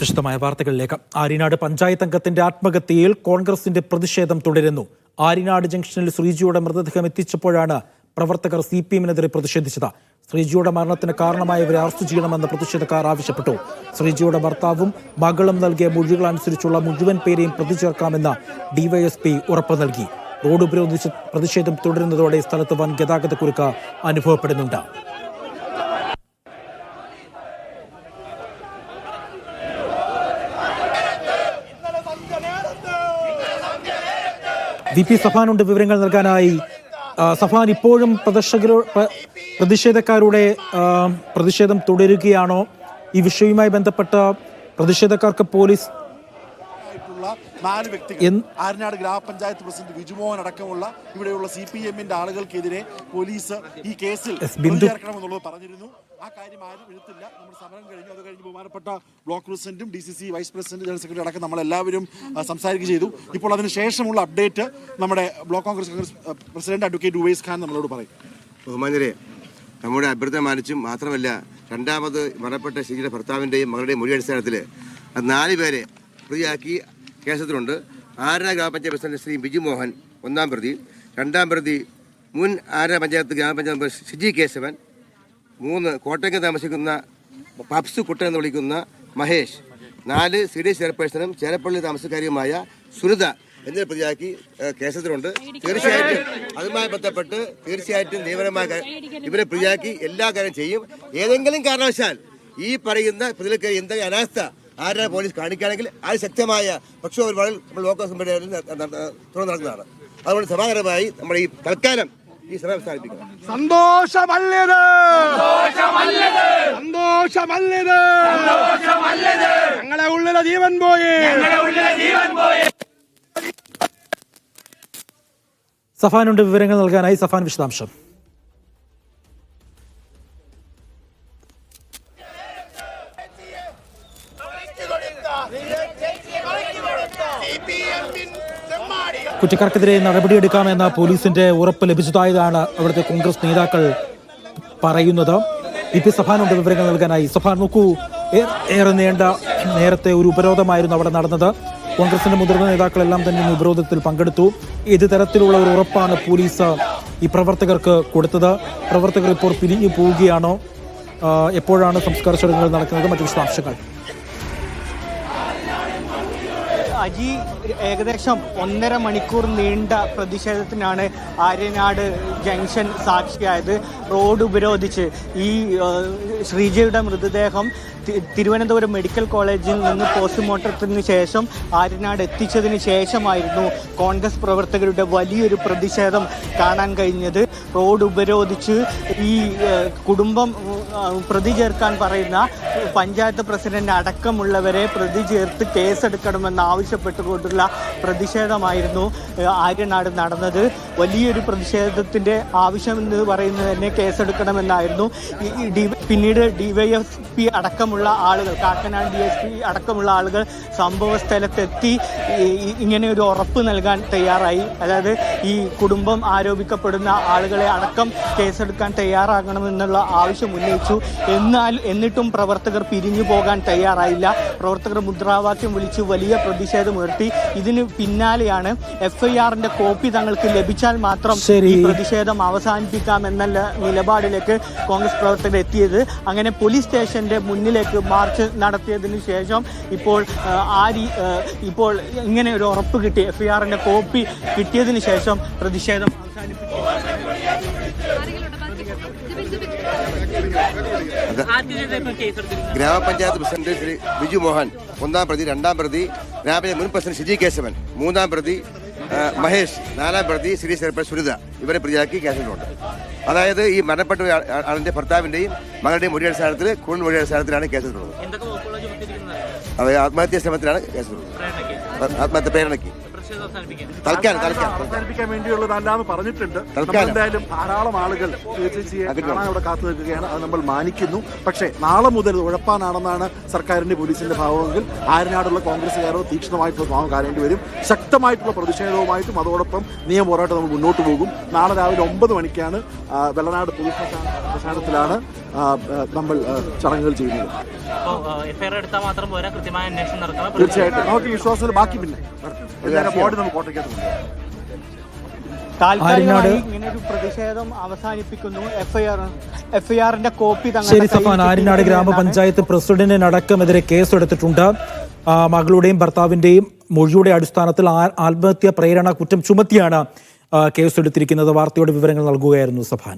വിശദമായ വാർത്തകളിലേക്ക്. ആര്യനാട് പഞ്ചായത്ത് അംഗത്തിന്റെ ആത്മഹത്യയിൽ കോൺഗ്രസിന്റെ പ്രതിഷേധം തുടരുന്നു. ആര്യനാട് ജംഗ്ഷനിൽ ശ്രീജിയുടെ മൃതദേഹം എത്തിച്ചപ്പോഴാണ് പ്രവർത്തകർ CPM-നെതിരെ പ്രതിഷേധിച്ചത്. ശ്രീജിയുടെ മരണത്തിന് കാരണമായവരെ അറസ്റ്റ് ചെയ്യണമെന്ന് പ്രതിഷേധക്കാർ ആവശ്യപ്പെട്ടു. ശ്രീജിയുടെ ഭർത്താവും മകളും നൽകിയ മൊഴികൾ അനുസരിച്ചുള്ള മുഴുവൻ പേരെയും പ്രതി ചേർക്കാമെന്ന് DYSP ഉറപ്പ് നൽകി. റോഡ് ഉപരോധിച്ച് പ്രതിഷേധം തുടരുന്നതോടെ സ്ഥലത്ത് വൻ ഗതാഗതക്കുരുക്ക് അനുഭവപ്പെടുന്നുണ്ട്. VP സഫാനുണ്ട് വിവരങ്ങൾ നൽകാനായി. സഫാൻ, ഇപ്പോഴും പ്രതിഷേധക്കാരുടെ പ്രതിഷേധം തുടരുകയാണോ? ഈ വിഷയവുമായി ബന്ധപ്പെട്ട പ്രതിഷേധക്കാർക്ക് പോലീസ് 4 വ്യക്തികൾ ആര്യനാട് ഗ്രാമപഞ്ചായത്ത് പ്രസിഡന്റ് വിജുമോഹൻ അടക്കമുള്ള ഇവിടെയുള്ള CPM-ന്റെ ആളുകൾക്കെതിരെ പോലീസ് ഈ കേസിൽ ചേർക്കണമെന്നുള്ളത് പറഞ്ഞിരുന്നു. ആ കാര്യം ആരും എഴുത്തില്ല. നമ്മുടെ സമരം കഴിഞ്ഞു. അത് കഴിഞ്ഞ് ബഹുമാനപ്പെട്ട ബ്ലോക്ക് പ്രസിഡന്റും DCC vice president general secretary അടക്കം നമ്മളെല്ലാവരും സംസാരിക്കുക ചെയ്തു. ഇപ്പോൾ അതിനുശേഷമുള്ള അപ്ഡേറ്റ് നമ്മുടെ block Congress president advocate Uvais Khan നമ്മളോട് പറയും. ബഹുമാനരെ, നമ്മുടെ അഭ്യർത്ഥന മാനിച്ചും മാത്രമല്ല രണ്ടാമത് മരണപ്പെട്ട ശ്രീജിയുടെ ഭർത്താവിൻ്റെയും മകളുടെയും മൊഴി അടിസ്ഥാനത്തിൽ 4 പേരെ പ്രതിയാക്കി കേസത്തിലുണ്ട്. ആര്യനാട് ഗ്രാമപഞ്ചായത്ത് പ്രസിഡന്റ് ശ്രീ ബിജുമോഹൻ 1-ാം പ്രതി, 2-ാം പ്രതി മുൻ ആര്യനാട് പഞ്ചായത്ത് ഗ്രാമപഞ്ചായത്ത് മെമ്പർ ഷിജി കേശവൻ, 3 കോട്ടയ്ക്ക് താമസിക്കുന്ന പപ്സ് കുട്ടൻ എന്ന് വിളിക്കുന്ന മഹേഷ്, 4 CD ചെയർപേഴ്സണും ചേരപ്പള്ളി താമസക്കാരിയുമായ സുനിത എന്നിവരെ പ്രതിയാക്കി കേസത്തിലുണ്ട്. തീർച്ചയായിട്ടും അതുമായി ബന്ധപ്പെട്ട് നിയമപരമായ ഇവരെ പ്രതിയാക്കി എല്ലാ കാര്യം ചെയ്യും. ഏതെങ്കിലും കാരണവശാൽ ഈ പറയുന്ന പ്രതികൾക്ക് എന്തെങ്കിലും അനാസ്ഥ ആര്യനാട് പോലീസ് കാണിക്കുകയാണെങ്കിൽ അത് ശക്തമായ പ്രക്ഷോഭം നമ്മൾ ലോക്കൽ സംഘടനകളിൽ തുറന്നു നടക്കുന്നതാണ്. അതുകൊണ്ട് സമാധാനമായി നമ്മൾ ഈ തൽക്കാലം ഈ സമയം അവസാനിപ്പിക്കണം. ഞങ്ങളെ ഉള്ളിലെ ജീവൻ പോയി. സഫാനുണ്ട് വിവരങ്ങൾ നൽകാനായി. സഫാൻ, വിശദാംശം. കുറ്റക്കാർക്കെതിരെ നടപടിയെടുക്കാമെന്ന പോലീസിന്റെ ഉറപ്പ് ലഭിച്ചതായതാണ് അവിടുത്തെ കോൺഗ്രസ് നേതാക്കൾ പറയുന്നത്. VP സഫാനുണ്ട് വിവരങ്ങൾ നൽകാനായി. സഫാൻ, നോക്കൂ, ഏറെ നേരത്തെ ഒരു ഉപരോധമായിരുന്നു അവിടെ നടന്നത്. കോൺഗ്രസിന്റെ മുതിർന്ന നേതാക്കളെല്ലാം തന്നെ ഉപരോധത്തിൽ പങ്കെടുത്തു. ഏത് തരത്തിലുള്ള ഒരു ഉറപ്പാണ് പോലീസ് ഈ പ്രവർത്തകർക്ക് കൊടുത്തത്? പ്രവർത്തകർ ഇപ്പോൾ പിരിഞ്ഞു പോവുകയാണോ? എപ്പോഴാണ് സംസ്കാര ചടങ്ങുകൾ നടക്കുന്നത്? മറ്റു വിശദാംശങ്ങൾ. അജി, ഏകദേശം 1.5 മണിക്കൂർ നീണ്ട പ്രതിഷേധത്തിനാണ് ആര്യനാട് ജംഗ്ഷൻ സാക്ഷിയായത്. റോഡ് ഉപരോധിച്ച് ഈ ശ്രീജയുടെ മൃതദേഹം തിരുവനന്തപുരം മെഡിക്കൽ കോളേജിൽ നിന്ന് പോസ്റ്റ്മോർട്ടത്തിന് ശേഷം ആര്യനാട് എത്തിച്ചതിന് ശേഷമായിരുന്നു കോൺഗ്രസ് പ്രവർത്തകരുടെ വലിയൊരു പ്രതിഷേധം കാണാൻ കഴിഞ്ഞത്. റോഡ് ഉപരോധിച്ച് ഈ കുടുംബം പ്രതി ചേർക്കാൻ പറയുന്ന പഞ്ചായത്ത് പ്രസിഡന്റ് അടക്കമുള്ളവരെ പ്രതി ചേർത്ത് കേസെടുക്കണമെന്ന് ആവശ്യപ്പെട്ടുകൊണ്ടുള്ള പ്രതിഷേധമായിരുന്നു ആര്യനാട് നടന്നത്. വലിയൊരു പ്രതിഷേധത്തിൻ്റെ ആവശ്യമെന്ന് പറയുന്നത് തന്നെ കേസെടുക്കണമെന്നായിരുന്നു. പിന്നീട് DYSP അടക്കമുള്ള ആളുകൾ, കാക്കനാട് DSP അടക്കമുള്ള ആളുകൾ സംഭവ സ്ഥലത്തെത്തി ഇങ്ങനെ ഒരു ഉറപ്പ് നൽകാൻ തയ്യാറായി. അതായത് ഈ കുടുംബം ആരോപിക്കപ്പെടുന്ന ആളുകളെ അടക്കം കേസെടുക്കാൻ തയ്യാറാകണമെന്നുള്ള ആവശ്യം ഉന്നയിച്ചു. എന്നിട്ടും പ്രവർത്തകർ പിരിഞ്ഞു പോകാൻ തയ്യാറായില്ല. പ്രവർത്തകർ മുദ്രാവാക്യം വിളിച്ച് വലിയ പ്രതിഷേധമുയർത്തി. ഇതിന് പിന്നാലെയാണ് FIR-ന്റെ കോപ്പി തങ്ങൾക്ക് ലഭിച്ചാൽ മാത്രം ഈ പ്രതിഷേധം അവസാനിപ്പിക്കാമെന്ന നിലപാടിലേക്ക് കോൺഗ്രസ് പ്രവർത്തകർ എത്തിയത്. അങ്ങനെ പോലീസ് സ്റ്റേഷന്റെ മുന്നിലേക്ക് മാർച്ച് നടത്തിയതിനു ശേഷം ഇപ്പോൾ ഇങ്ങനെ ഒരു ഉറപ്പ് കിട്ടി, FIR-ന്റെ കോപ്പി കിട്ടിയതിനു ശേഷം പ്രതിഷേധം അവസാനിപ്പിച്ചു. ഗ്രാമപഞ്ചായത്ത് പ്രസിഡന്റ് ശ്രീ ബിജുമോഹൻ 1-ാം പ്രതി, 2-ാം പ്രതി ഗ്രാമപഞ്ചായത്ത് മുൻ പ്രസിഡന്റ് ഷിജി കേശവൻ, 3-ാം പ്രതി മഹേഷ്, 4-ാം പ്രതി ശ്രീ ചെയർപേഴ്സൺ സുനിത ഇവരെ പ്രതിയാക്കി കേസിലുണ്ട്. അതായത് ഈ മരണപ്പെട്ട ആളിന്റെ ഭർത്താവിന്റെയും മകളുടെയും മൊഴി അടിസ്ഥാനത്തിൽ കൂടുതൽ മൊഴി അടിസ്ഥാനത്തിലാണ് കേസിലുള്ളത്. അത് ആത്മഹത്യാ ശ്രമത്തിലാണ് കേസിലുള്ളത്. ആത്മഹത്യ പ്രേരണയ്ക്ക് അവസാനിപ്പിക്കാൻ വേണ്ടിയുള്ളതല്ലാന്ന് പറഞ്ഞിട്ടുണ്ട്. എന്തായാലും ധാരാളം ആളുകൾ കാണാൻ അവിടെ കാത്തു നിൽക്കുകയാണ്. അത് നമ്മൾ മാനിക്കുന്നു. പക്ഷേ നാളെ മുതൽ ഉഴപ്പാനാണെന്നാണ് സർക്കാരിന്റെ പോലീസിന്റെ ഭാവമെങ്കിൽ ആര്യനാടുള്ള കോൺഗ്രസ്സുകാരോ തീക്ഷ്ണമായിട്ടുള്ള ഭാവം കാണേണ്ടി വരും. ശക്തമായിട്ടുള്ള പ്രതിഷേധവുമായിട്ടും അതോടൊപ്പം നിയമ പോരാട്ടം നമ്മൾ മുന്നോട്ട് പോകും. നാളെ രാവിലെ 9 മണിക്കാണ് വെള്ളനാട് പോലീസ് അടിസ്ഥാനത്തിലാണ് നമ്മൾ ചടങ്ങുകൾ ചെയ്യുന്നത്. എഫ്ഐആർ എടുത്താൽ മാത്രം പോരാ, കൃത്യമായ അന്വേഷണം നടക്കണം. തീർച്ചയായിട്ടും നമുക്ക് വിശ്വാസത്തിൽ ബാക്കി പിന്നെ ബോഡി നമുക്ക് കോട്ടയ്ക്കകത്ത് താൽക്കാലികമായി ഇങ്ങനെ ഒരു പ്രതിഷേധം അവസാനിപ്പിക്കുന്നു. എഫ്ഐആറിന്റെ കോപ്പി ശരി സഫാൻ, ആര്യനാട് ഗ്രാമപഞ്ചായത്ത് പ്രസിഡന്റിനടക്കമെതിരെ കേസെടുത്തിട്ടുണ്ട്. മകളുടെയും ഭർത്താവിന്റെയും മൊഴിയുടെ അടിസ്ഥാനത്തിൽ ആത്മഹത്യാ പ്രേരണ കുറ്റം ചുമത്തിയാണ് കേസെടുത്തിരിക്കുന്നത്. വാർത്തയുടെ വിവരങ്ങൾ നൽകുകയായിരുന്നു സഫാൻ.